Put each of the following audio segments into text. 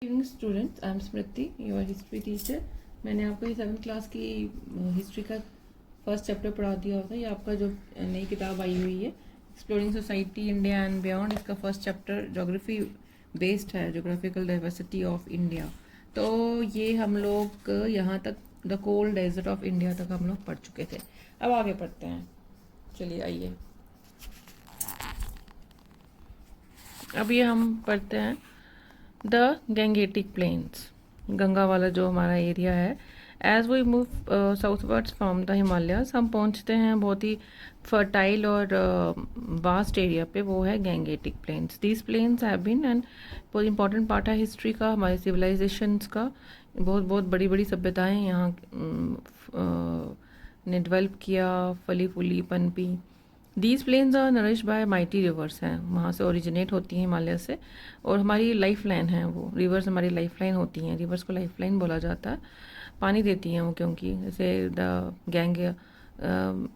Evening students, I am Smriti, your history teacher. मैंने आपको ये 7th क्लास की हिस्ट्री का फर्स्ट चैप्टर पढ़ा दिया होता है। ये आपका जो नई किताब आई हुई है exploring society India and beyond, इसका फर्स्ट चैप्टर ज्योग्राफी बेस्ड है, ज्योग्राफिकल डाइवर्सिटी ऑफ इंडिया। तो ये हम लोग यहाँ तक the cold desert of India तक हम लोग पढ़ चुके थे। अब आगे पढ़ते हैं, चलिए आइए। अब ये हम पढ़ते हैं द गैंगेटिक प्लेन्स, गंगा वाला जो हमारा एरिया है। As we move southwards from the Himalayas, हम पहुंचते हैं बहुत ही फर्टाइल और वास्ट एरिया पे, वो है Gangetic plains. These plains have been and बहुत इंपॉर्टेंट पार्ट है हिस्ट्री का, हमारे सिविलाइजेशंस का। बहुत बहुत बड़ी बड़ी सभ्यताएं यहाँ ने डेवलप किया, फली फूली पनपी। These plains are nourish by mighty rivers हैं, वहाँ से ओरिजिनेट होती हैं हिमालय से, और हमारी लाइफ लाइन है वो रिवर्स, हमारी लाइफ लाइन होती हैं। रिवर्स को लाइफ लाइन बोला जाता है, पानी देती हैं वो, क्योंकि जैसे द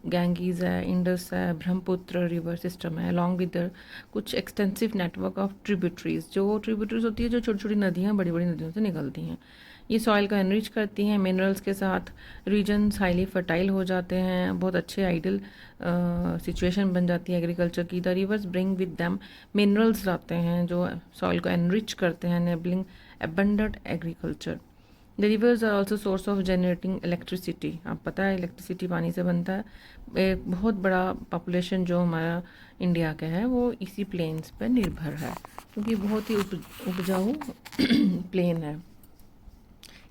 गैंगीज है, इंडस है, ब्रह्मपुत्र रिवर सिस्टम है, अलॉन्ग विद द कुछ एक्सटेंसिव नेटवर्क ऑफ ट्रिब्यूटरीज। जो ट्रिब्यूटरीज होती है जो छोटी छोटी नदियाँ बड़ी बड़ी नदियों से निकलती हैं, ये सॉइल को एनरिच करती हैं मिनरल्स के साथ। रीजन्स हाईली फर्टाइल हो जाते हैं, बहुत अच्छे आइडल सिचुएशन बन जाती है एग्रीकल्चर की। The rivers bring with them minerals लाते हैं जो सॉइल को एनरिच करते हैं, enabling abundant agriculture. The rivers are also source of generating electricity. आप पता है इलेक्ट्रिसिटी पानी से बनता है। एक बहुत बड़ा पॉपुलेशन जो हमारा इंडिया का है वो इसी प्लेन्स पर निर्भर है, क्योंकि बहुत ही उपजाऊ प्लेन है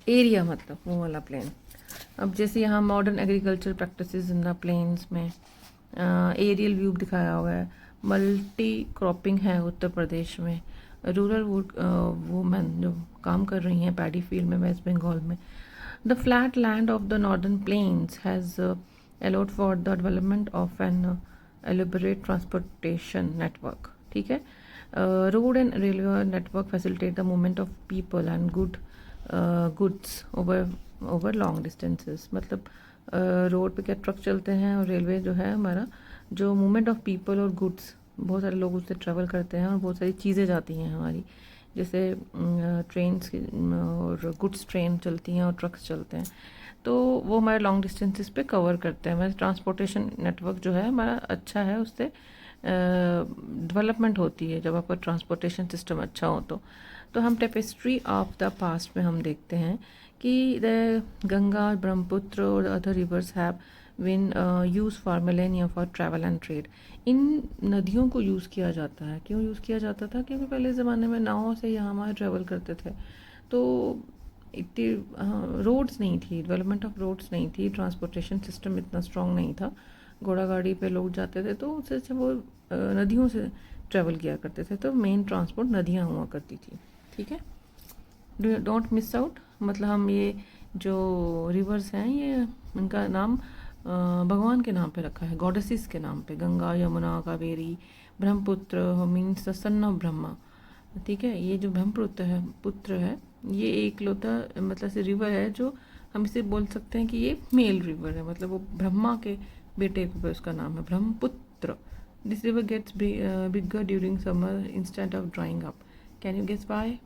एरिया, मतलब वो वाला प्लेन। अब जैसे यहाँ modern agriculture practices in the plains में एरियल व्यू दिखाया हुआ है। मल्टी क्रॉपिंग है उत्तर प्रदेश में। रूरल वुमेन जो काम कर रही हैं पैडी फील्ड में वेस्ट बंगाल में। The flat land of the northern plains has allowed for the development of an elaborate transportation network. ठीक है, road and railway network facilitate the movement of people and goods over long distances. मतलब road पे क्या truck चलते हैं, और railway जो है हमारा जो मूवमेंट ऑफ पीपल और गुड्स, बहुत सारे लोग उससे ट्रैवल करते हैं और बहुत सारी चीज़ें जाती हैं हमारी, जैसे ट्रेन्स और गुड्स ट्रेन चलती हैं और ट्रक्स चलते हैं, तो वो हमारे लॉन्ग डिस्टेंसेस पे कवर करते हैं। हमारे ट्रांसपोर्टेशन नेटवर्क जो है हमारा अच्छा है, उससे डेवलपमेंट होती है जब आपका ट्रांसपोर्टेशन सिस्टम अच्छा हो तो हम टेपेस्ट्री ऑफ द पास्ट में हम देखते हैं कि द गंगा, ब्रह्मपुत्र और other rivers have been use for millennium for travel and trade. इन नदियों को यूज़ किया जाता है। क्यों यूज़ किया जाता था? क्योंकि पहले ज़माने में नावों से यहाँ हमारे ट्रैवल करते थे, तो इतनी रोड्स नहीं थी, डेवलपमेंट ऑफ रोड्स नहीं थी, ट्रांसपोर्टेशन सिस्टम इतना स्ट्रॉन्ग नहीं था। घोड़ा गाड़ी पे लोग जाते थे, तो उससे अच्छा वो नदियों से ट्रैवल किया करते थे, तो मेन ट्रांसपोर्ट नदियाँ हुआ करती थी। ठीक है, डोंट मिस आउट। मतलब हम ये जो रिवर्स हैं ये इनका नाम भगवान के नाम पे रखा है, गॉडेसेस के नाम पे। Ganga, Yamuna, Kaveri, Brahmaputra means the son of Brahma. ठीक है, ये जो पुत्र है ये एक लौता मतलब से रिवर है जो हम इसे बोल सकते हैं कि ये मेल रिवर है, मतलब वो ब्रह्मा के बेटे को उसका नाम है Brahmaputra. This river gets bigger during summer instead of drying up. Can you guess why?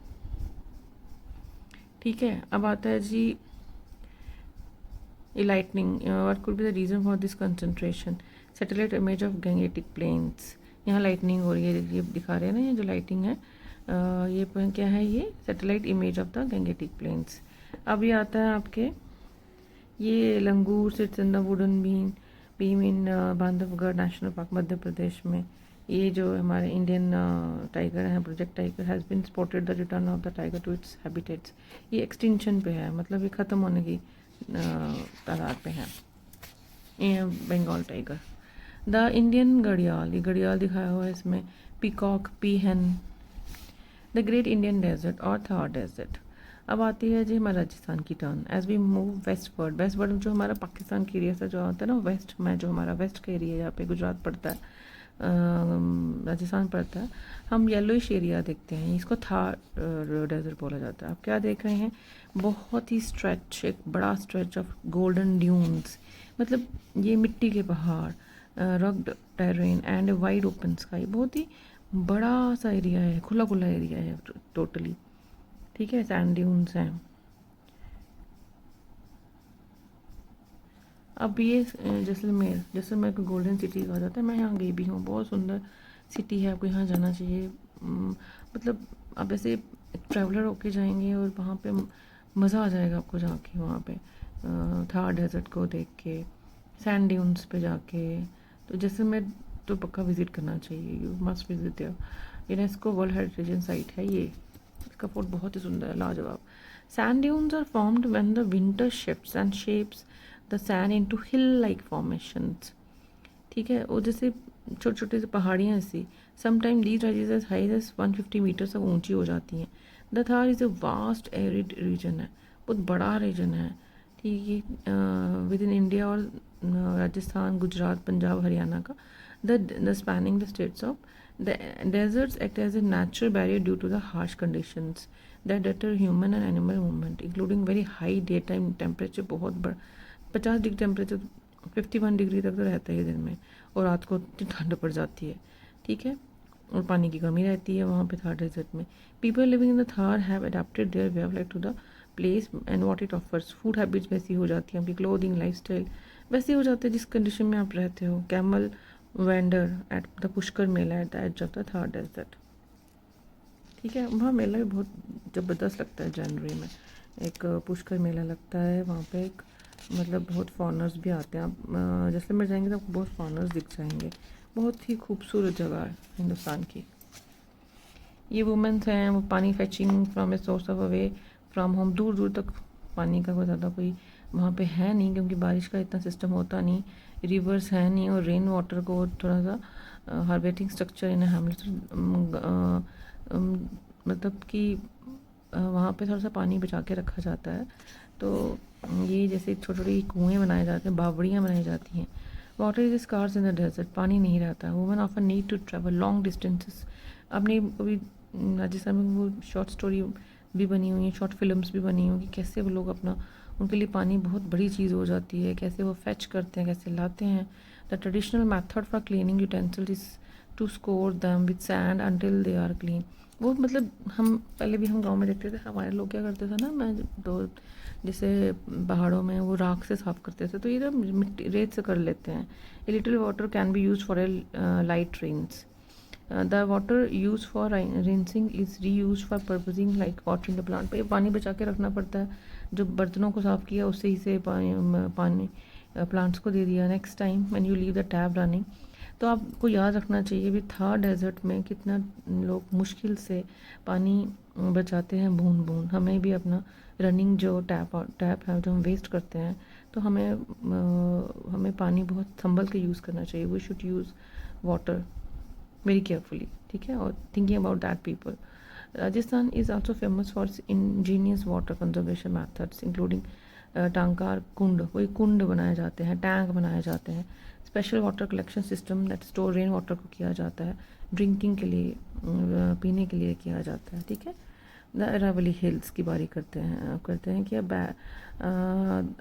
ठीक है, अब आता है जी lightning. What could be the reason for this concentration? Satellite image of Gangetic plains. यहाँ लाइटनिंग हो रही है, ये दिखा रहे हैं ना, ये जो लाइटिंग है ये क्या है? ये satellite image of the Gangetic plains. अब ये आता है आपके ये langur sits in the wooden beam in Bandhavgarh national park Madhya Pradesh में। ये जो हमारे इंडियन टाइगर है, project tiger, has been spotted the return of the tiger to its habitats. ये एक्सटिंक्शन पे है, मतलब ये ख़त्म होने की तादाद पे है, बंगाल टाइगर। द इंडियन घड़ियाल, ये घड़ियाल दिखाया हुआ है इसमें। Peacock, peahen. The great Indian desert और थार डेजर्ट। अब आती है जी हमारा राजस्थान की turn. As we move westward जो हमारा पाकिस्तान की एरिया से जो आता है ना वेस्ट में, जो हमारा वेस्ट का एरिया जहाँ पे गुजरात पड़ता है, राजस्थान पड़ता है, हम येलोइश एरिया देखते हैं। इसको थार डेजर्ट बोला जाता है। आप क्या देख रहे हैं? बहुत ही स्ट्रेच, एक बड़ा स्ट्रेच ऑफ गोल्डन ड्यून्स, मतलब ये मिट्टी के पहाड़, rugged terrain and wide open sky. बहुत ही बड़ा सा एरिया है, खुला खुला एरिया है टोटली। ठीक है, सैंड ड्यून्स हैं। अब ये जैसलमेर, जैसलमेर को गोल्डन सिटी कहा जाता है। मैं यहाँ गई भी हूँ, बहुत सुंदर सिटी है, आपको यहाँ जाना चाहिए। मतलब आप ऐसे एक ट्रैवलर होके जाएंगे और वहाँ पे मज़ा आ जाएगा आपको जाके, वहाँ पे थार डेजर्ट को देख के, सैंड ड्यून्स पे जाके। तो जैसलमेर तो पक्का विज़िट करना चाहिए, you must visit there. UNESCO world heritage site है ये। इसका फोर्ट बहुत ही सुंदर है, लाजवाब। Sand dunes are formed when the winter shifts and shapes the sand into hill like formations. ठीक है, और जैसे छोटे छोटे से पहाड़ियाँ ऐसी, sometime these rises as high as 150 metre तक ऊंची हो जाती हैं। The Thar is a vast arid region है, बहुत बड़ा रीजन है। ठीक है, विद इन इंडिया और राजस्थान, गुजरात, पंजाब, हरियाणा का, the spanning the states of the deserts act as a natural barrier due to the harsh conditions that deter human and animal movement, including very high day time temperature. बहुत बड़ा 50 degree temperature, 51 degree तक तो रहता है दिन में, और रात को इतनी ठंड पड़ जाती है। ठीक है, और पानी की कमी रहती है वहाँ पे थार डेजर्ट में। People living in the Thar have adapted their way of life to the place and what it offers. Food habits वैसी हो जाती हैं, आपकी क्लोथिंग, लाइफस्टाइल वैसे हो जाते हैं जिस कंडीशन में आप रहते हो। Camel vendor at the Pushkar Mela at the edge of the Thar desert. ठीक है, वहाँ मेला भी बहुत ज़बरदस्त लगता है। जनवरी में एक पुष्कर मेला लगता है वहाँ पे, एक मतलब बहुत फॉरनर्स भी आते हैं। आप जैसलमेर जाएंगे तो आपको बहुत फॉरनर्स दिख जाएंगे। बहुत ही खूबसूरत जगह है हिंदुस्तान की। ये वुमेंस हैं, वो पानी fetching from a source of away from home. दूर दूर तक पानी का कोई ज़्यादा कोई वहाँ पे है नहीं, क्योंकि बारिश का इतना सिस्टम होता नहीं, रिवर्स है नहीं, और रेन वाटर को थोड़ा सा हार्वेस्टिंग स्ट्रक्चर इन हैमलेट, मतलब कि वहाँ पे थोड़ा सा पानी बचा के रखा जाता है। तो ये जैसे छोटे छोटे कुएँ बनाए जाते हैं, बावड़ियाँ बनाई जाती हैं। Water is scarce in the desert, पानी नहीं रहता। Women often need to travel long distances. आपने अभी राजस्थान में वो शॉर्ट स्टोरी भी बनी हुई है, शॉर्ट फिल्म्स भी बनी हुई, कि कैसे वो लोग अपना, उनके लिए पानी बहुत बड़ी चीज़ हो जाती है, कैसे वो फेच करते हैं, कैसे लाते हैं। The traditional method for cleaning utensils is to scour them with sand until they are clean. वो मतलब हम पहले भी हम गांव में देखते थे, हमारे लोग क्या करते थे ना, मैं तो जैसे पहाड़ों में वो राख से साफ़ करते थे, तो ये ना मिट्टी रेत से कर लेते हैं। A little water can be use for a light rains. The water use for rinsing is reuse for purposing like watering the plant. पे पानी बचा के रखना पड़ता है, जो बर्तनों को साफ़ किया उससे ही से पानी प्लांट्स को दे दिया। Next time when you leave the tap running, तो आपको याद रखना चाहिए भी थार डेजर्ट में कितना लोग मुश्किल से पानी बचाते हैं, बूंद बूंद। हमें भी अपना रनिंग जो टैप है जो हम वेस्ट करते हैं, तो हमें पानी बहुत संभल के यूज़ करना चाहिए। We should use water very carefully. ठीक है, और thinking about that people. Rajasthan is also famous for ingenious water conservation methods including टांकार कुंड, वही कुंड बनाए जाते हैं, टैंक बनाए जाते हैं। Special water collection system that store rain water को किया जाता है, ड्रिंकिंग के लिए, पीने के लिए किया जाता है। ठीक है, द अरावली हिल्स की बारी करते हैं कि अब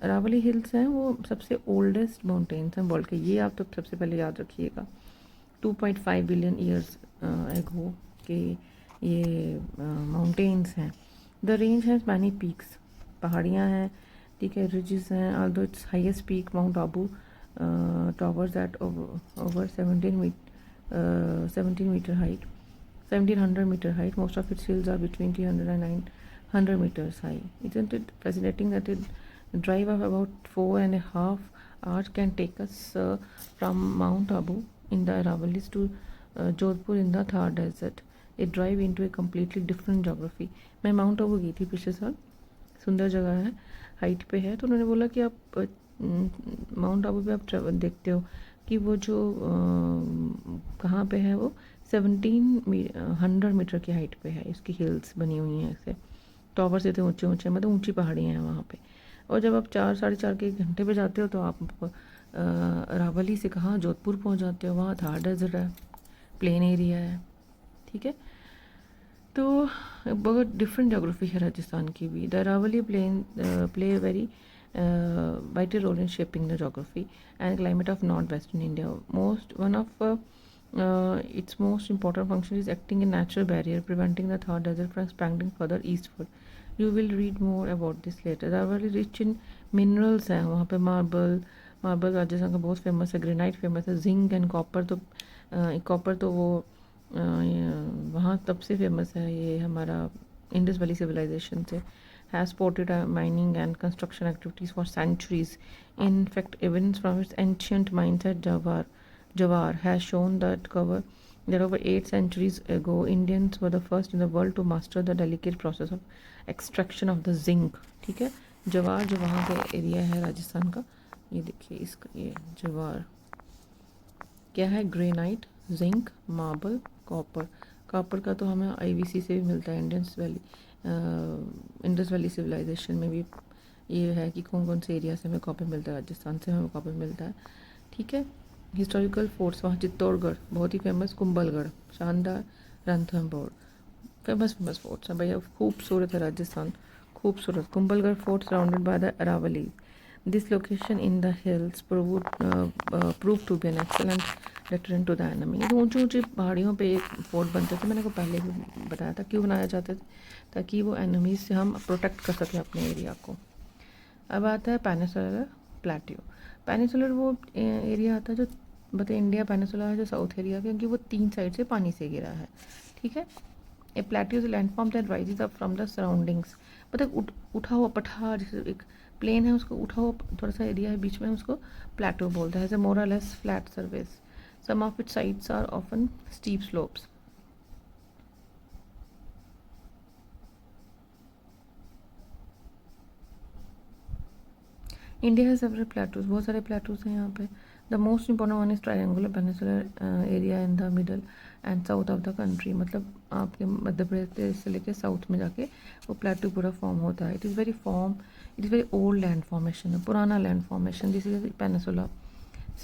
अरावली हिल्स हैं वो सबसे ओल्डेस्ट माउंटेन्स हैं वर्ल्ड के। ये आप तो सबसे पहले याद रखिएगा। 2.5 बिलियन ईयर्स एगो के ये माउंटेन्स हैं। The range has many peaks, पहाड़ियाँ हैं। ठीक है, रिजेस हैं। Although it's highest peak mount Abu towers at over 17 meter height, 1700 meter height. Most of its hills are between 300 and 900 meters high. Isn't it fascinating that a drive of about 4.5 hours can take us from Mount Abu in the Aravallis to Jodhpur in the Thar Desert? A drive into a completely different geography. मैं mount Abu गई थी पिछले साल, सुंदर जगह है, height पे है। तो उन्होंने बोला कि आप माउंट आबू पे आप देखते हो कि वो जो कहाँ पे है, वो 1700 मीटर की हाइट पे है। इसकी हिल्स बनी हुई हैं ऐसे, टॉवर से तो ऊंचे ऊंचे, मतलब ऊंची पहाड़ियाँ हैं वहाँ पे। और जब आप 4 साढ़े 4 के घंटे पे जाते हो तो आप अरावली से कहाँ जोधपुर पहुँच जाते हो। वहाँ थार डेजर्ट है, प्लेन एरिया है। ठीक है, तो बहुत डिफरेंट जोग्राफी है राजस्थान की भी। The Aravalli play very vital role in shaping the geography and climate of northwestern India. One of Its most important function is acting a natural barrier, preventing the Thar Desert from expanding further eastward. You will read more about this later. Aravalli rich in minerals हैं वहाँ पे marble Rajasthan का बहुत famous है, granite famous है, zinc and copper तो वो वहाँ तब से फेमस है, ये हमारा इंडस वैली सिविलाइजेशन से has supported mining and construction activities for centuries. In fact, evidence from its ancient mines at Jawar has shown that over 8 centuries ago, Indians were the first in the world to master the delicate process of extraction of the zinc. ठीक है, जवार जो वहाँ का area है राजस्थान का, ये देखिए इसका, ये जवार क्या है, granite, zinc, marble, copper. Copper का तो हमें आईवीसी से भी मिलता है, इंडस वैली सिविलाइजेशन में भी ये है कि कौन कौन से एरिया से हमें कॉपर मिलता है, राजस्थान से हमें कॉपर मिलता है। ठीक है, हिस्टोरिकल फोर्ट्स वहाँ चित्तौड़गढ़ बहुत ही फेमस, कुंभलगढ़ शानदार, रणथंभौर फेमस फोर्ट्स हैं भैया, खूबसूरत है राजस्थान, खूबसूरत। Kumbhalgarh fort surrounded by the Aravalli, this location in the hills prove to be an excellent deterrent to the enemy. ये ऊंची ऊंची पहाड़ियों पे एक फोर्ट बनते थे, मैंने को पहले भी बताया था क्यों बनाया जाते थे, ताकि वो एनिमीज से हम प्रोटेक्ट कर सकें अपने एरिया को। अब आता है पेनिनसुलर प्लेट्यू। पेनिनसुलर वो एरिया आता है जो बताए इंडिया पेनिनसुला है जो साउथ एरिया, क्योंकि वो 3 साइड से पानी से घिरा है। ठीक है, a plateau is landform that rises up from the surroundings. मतलब उठा हुआ पठार, जैसे एक प्लेन है उसको उठा हुआ थोड़ा सा एरिया है बीच में, उसको प्लेट्यू बोलता है। मोर और less flat surface, some of it sides are often steep slopes. India है सेवरल प्लेटूज, बहुत सारे प्लेटूज हैं यहाँ पे। The most important one is triangular peninsular area in the middle and south of the country. मतलब आपके मध्य प्रदेश से लेकर साउथ में जाके वो प्लेटू पूरा फॉर्म होता है। It is very old land formation है, पुराना land formation. This is peninsula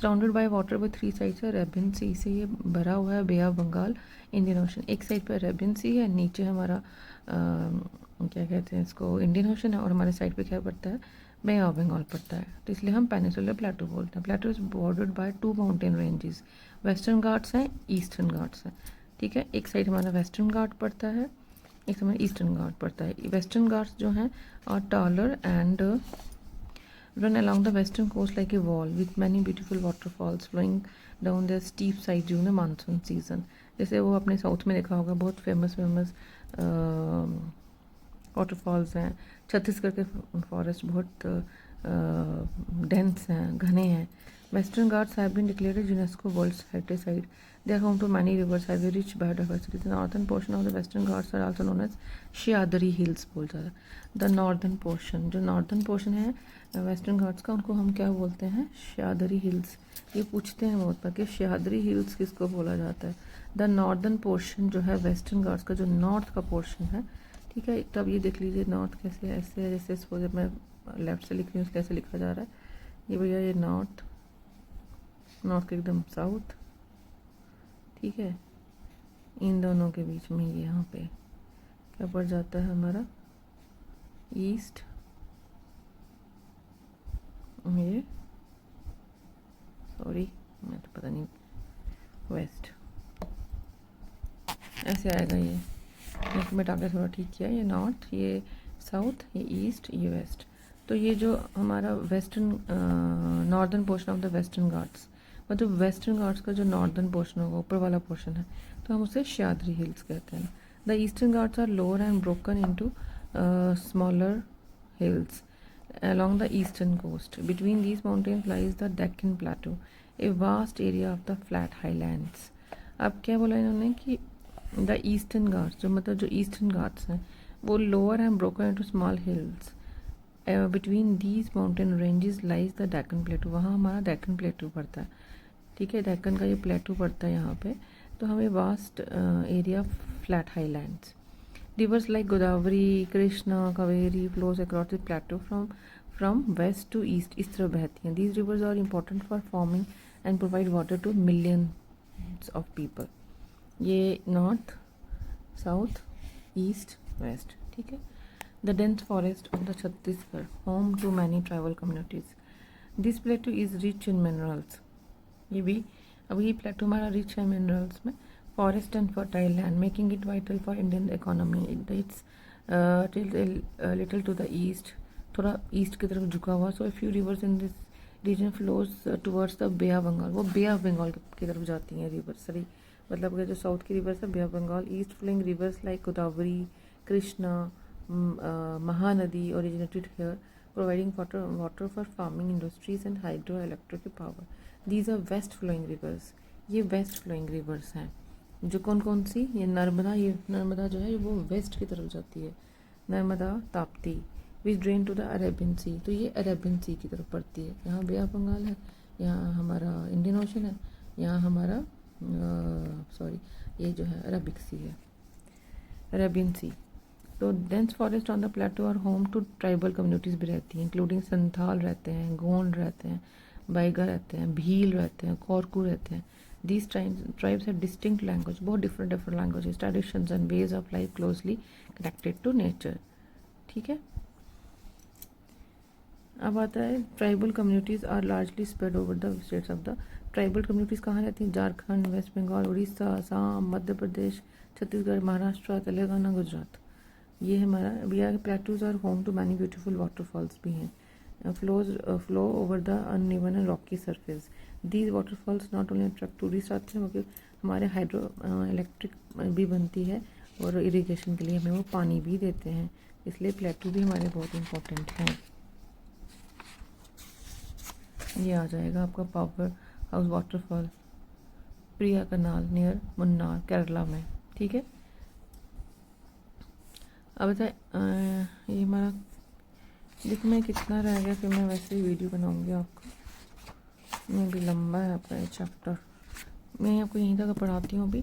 surrounded by water with 3 sides है। अरेबियन सी से ये भरा हुआ है, Bay of Bengal, Indian ocean. एक साइड पर अरेबियन सी है, नीचे हमारा क्या कहते हैं इसको, इंडियन ओशन है, और हमारे साइड पे क्या पड़ता है, बे ऑफ बंगाल पड़ता है। तो इसलिए हम पेनिनसुलर प्लेटू बोलते हैं। Plateau is bordered by 2 mountain ranges, western Ghats हैं, ईस्टर्न घाट्स हैं। ठीक है, एक साइड हमारा वेस्टर्न घाट पड़ता है, एक समय ईस्टर्न घाट पड़ता है। वेस्टर्न घाट्स जो हैं are taller and run along the western coast like a wall with many beautiful waterfalls flowing down their steep side during the monsoon season। जैसे वो अपने साउथ में देखा होगा, बहुत फेमस वाटरफॉल्स हैं। छत्तीसगढ़ के फॉरेस्ट बहुत डेंस हैं, घने हैं। Western Ghats have been declared UNESCO world heritage site. They are home to many rivers, have a rich biodiversity. The northern portion of the western Ghats are also known as Sahyadri hills बोल जाता है। The northern portion, जो northern portion है Western Ghats का, उनको हम क्या बोलते हैं, शियादरी हिल्स। ये पूछते हैं बहुत बार कि शियादरी हिल्स किसको बोला जाता है। द नॉर्दर्न पोर्शन जो है वेस्टर्न घाट्स का, जो नॉर्थ का पोर्शन है, ठीक है। तब ये देख लीजिए नॉर्थ कैसे है, ऐसे है जैसे सपोज मैं लेफ्ट से लिख रही हूँ, कैसे लिखा जा रहा है ये भैया, ये नॉर्थ के एकदम साउथ। ठीक है, इन दोनों के बीच में ये यहाँ पे क्या पड़ जाता है हमारा, ईस्ट, ये सॉरी मैं तो पता नहीं, वेस्ट, ऐसे आएगा। ये एक मिनट आगे थोड़ा ठीक किया, ये नॉर्थ, ये साउथ, ये ईस्ट, ये वेस्ट। तो ये जो हमारा western northern portion of the western Ghats, मतलब वेस्टर्न घाट्स का जो नॉर्दर्न पोर्शन होगा, ऊपर वाला पोर्शन है, तो हम उसे शियादरी हिल्स कहते हैं। The eastern Ghats are lower and broken into smaller hills along the eastern coast. Between these mountains lies the Deccan Plateau, a vast area of the flat highlands. अब क्या बोला इन्होंने कि द ईस्टर्न घाट्स, जो मतलब जो ईस्टर्न घाट्स हैं वो lower and broken into small hills. Between these mountain ranges lies the Deccan प्लेटू, वहाँ हमारा डेक्कन प्लेटू पड़ता है। ठीक है, डेक्कन का ये प्लेटू पड़ता है यहाँ पे। तो हमें vast area flat highlands. Rivers like Godavari, Krishna, Kaveri flows across the plateau from west to east, इस तरह बहती हैं। These rivers are important for farming and provide water to millions of people। ये नॉर्थ, साउथ, ईस्ट, वेस्ट। ठीक है, the dense forest of the Chhattisgarh, home to many tribal communities। This plateau is rich in minerals। ये भी अब ये प्लेटो हमारा rich है minerals में, forest and fertile land making it vital for Indian economy. It's little to the east, थोड़ा east की तरफ झुका हुआ। So few rivers in this region flows towards the Bay of Bengal, वो बे ऑफ बंगाल की तरफ जाती हैं रिवर, सॉरी मतलब कि जो साउथ की रिवर्स है Bay of Bengal. East flowing rivers like Godavari, Krishna, Mahanadi originated here, providing water for farming industries and hydroelectric power. These are west flowing rivers. ये west flowing rivers हैं। जो कौन कौन सी, ये नर्मदा, ये नर्मदा जो है वो वेस्ट की तरफ जाती है, नर्मदा ताप्ती, विच ड्रेन टू द अरेबियन सी, तो ये अरेबियन सी की तरफ पड़ती है। यहाँ बे ऑफ बंगाल है, यहाँ हमारा इंडियन ओशन है, यहाँ हमारा सॉरी ये जो है अरबिक सी है, अरेबियन सी। तो डेंस फॉरेस्ट ऑन द प्लेटो और होम टू ट्राइबल कम्युनिटीज़ भी रहती हैं, इंक्लूडिंग संथाल रहते हैं, गोंड रहते हैं, बैगा रहते हैं, भील रहते हैं, कौरकू रहते हैं। These tribes have distinct language, बहुत different languages, traditions and ways of life closely connected to nature. ठीक है, अब आता है tribal communities are largely spread over the states of the. Tribal communities कहाँ रहती हैं? झारखंड, वेस्ट बंगाल, उड़ीसा, असम, मध्य प्रदेश, छत्तीसगढ़, महाराष्ट्र, तेलंगाना, गुजरात। ये हमारा बिहार के plateaus are home to many beautiful waterfalls भी हैं। Flow over the uneven and Rocky surface. These waterfalls not only attract tourist आते हैं, बल्कि हमारे हाइड्रो इलेक्ट्रिक भी बनती है और इरिगेशन के लिए हमें वो पानी भी देते हैं, इसलिए प्लेटू भी हमारे बहुत इंपॉर्टेंट हैं। ये आ जाएगा आपका पावर हाउस वाटरफॉल, प्रिया कनाल नियर मुन्नार, केरला में। ठीक है, अब बताए ये हमारा देखो मैं कितना रह गया, फिर मैं वैसे ही वीडियो बनाऊंगी आपको, मैं भी लंबा है आपका ये चैप्टर, मैं आपको यहीं तक पढ़ाती हूँ अभी।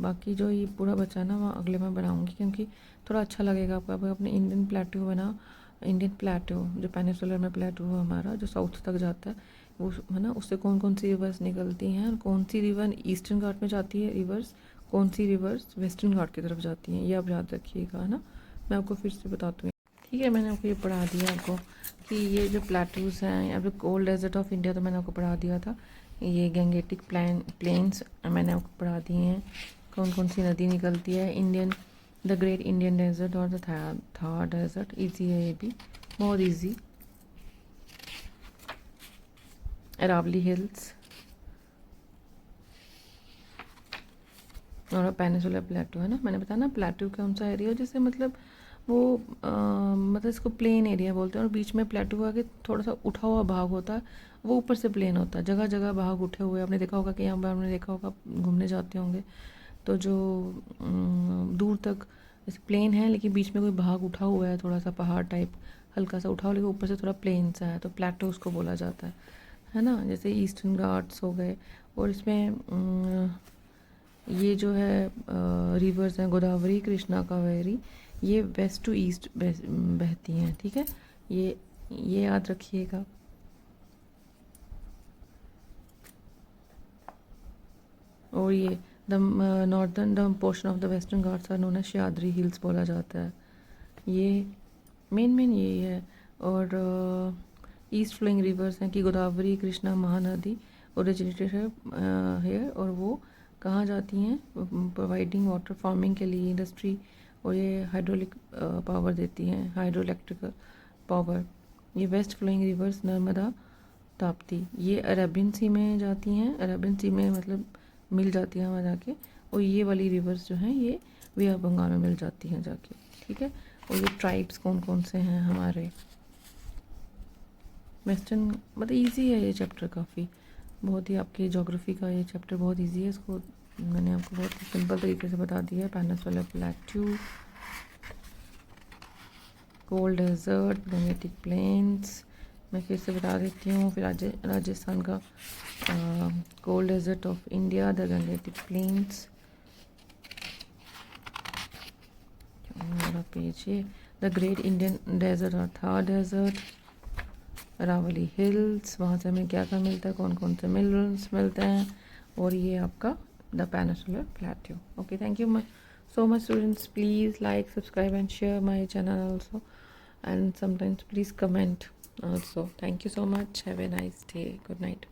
बाकी जो ये पूरा बचा ना वहाँ अगले में बनाऊंगी, क्योंकि थोड़ा अच्छा लगेगा आपको। अब अपने इंडियन प्लेटू बना, इंडियन प्लेटू जो पेनिसुलर में प्लेटू है हमारा, जो साउथ तक जाता है वो है ना, उससे कौन कौन सी रिवर्स निकलती हैं और कौन सी रिवर ईस्टर्न घाट में जाती है रिवर्स, कौन सी रिवर्स वेस्टर्न घाट की तरफ जाती हैं, ये आप याद रखिएगा, है ना। मैं आपको फिर से बताती हूँ। ठीक है, मैंने आपको ये पढ़ा दिया आपको कि ये जो प्लेटूज़ हैं, या फिर कोल्ड डेजर्ट ऑफ इंडिया तो मैंने आपको पढ़ा दिया था। ये गंगेटिक प्लेन्स मैंने आपको पढ़ा दिए हैं, कौन कौन सी नदी निकलती है। Indian the great Indian desert और द थार डेजर्ट, ईजी है ये भी, बहुत ईजी। अरावली हिल्स और पेनिसुलर प्लेटू है ना, मैंने बताया ना प्लेटू कौन सा एरिया जिससे मतलब वो मतलब इसको प्लेन एरिया बोलते हैं, और बीच में प्लेटू आके थोड़ा सा उठा हुआ भाग होता है, वो ऊपर से प्लेन होता है। जगह जगह भाग उठे हुए आपने देखा होगा कि यहाँ पर आपने देखा होगा, घूमने जाते होंगे तो जो दूर तक जैसे प्लेन है लेकिन बीच में कोई भाग उठा हुआ है, थोड़ा सा पहाड़ टाइप हल्का सा उठा हुआ, लेकिन ऊपर से थोड़ा प्लेन सा है, तो प्लेटो उसको बोला जाता है ना। जैसे ईस्टर्न घाट्स हो गए, और इसमें ये जो है रिवर्स हैं गोदावरी, कृष्णा, कावेरी, ये वेस्ट टू ईस्ट बहती हैं। ठीक है, ये याद रखिएगा। और ये the northern the portion of the western Ghats are known as Sahyadri hills बोला जाता है। ये मेन यही है। और ईस्ट फ्लोइंग रिवर्स हैं कि गोदावरी, कृष्णा, महानदी ओरिजिनेटेड है और वो कहाँ जाती हैं? प्रोवाइडिंग वाटर फार्मिंग के लिए, इंडस्ट्री, और ये हाइड्रोलिक पावर देती हैं, हाइड्रो इलेक्ट्रिकल पावर। ये west flowing rivers Narmada, Tapti, ये अरेबियन सी में जाती हैं, अरेबियन सी में मतलब मिल जाती हैं वहाँ जाके, और ये वाली रिवर्स जो हैं ये वे ऑफ बंगाल में मिल जाती हैं जाके। ठीक है, और ये ट्राइब्स कौन कौन से हैं हमारे वेस्टर्न, मतलब इजी है ये चैप्टर, काफ़ी बहुत ही आपकी ज्योग्राफी का ये चैप्टर बहुत इजी है, इसको मैंने आपको बहुत सिंपल तरीके से बता दिया है। Peninsular plateau, cold desert, gangetic plains, मैं फिर से बता देती हूँ। फिर राजस्थान का cold desert of India, the gangetic plains, page ये द ग्रेट इंडियन डेजर्ट और थार डेजर्ट, अरावली हिल्स, वहाँ से हमें क्या क्या मिलता है, कौन कौन से मिनरल्स मिलते हैं, और ये आपका the peninsular प्लेटू। Okay, thank you so much students. Please like, subscribe and share my channel also, and sometimes please comment also. Thank you so much. Have a nice day. Good night.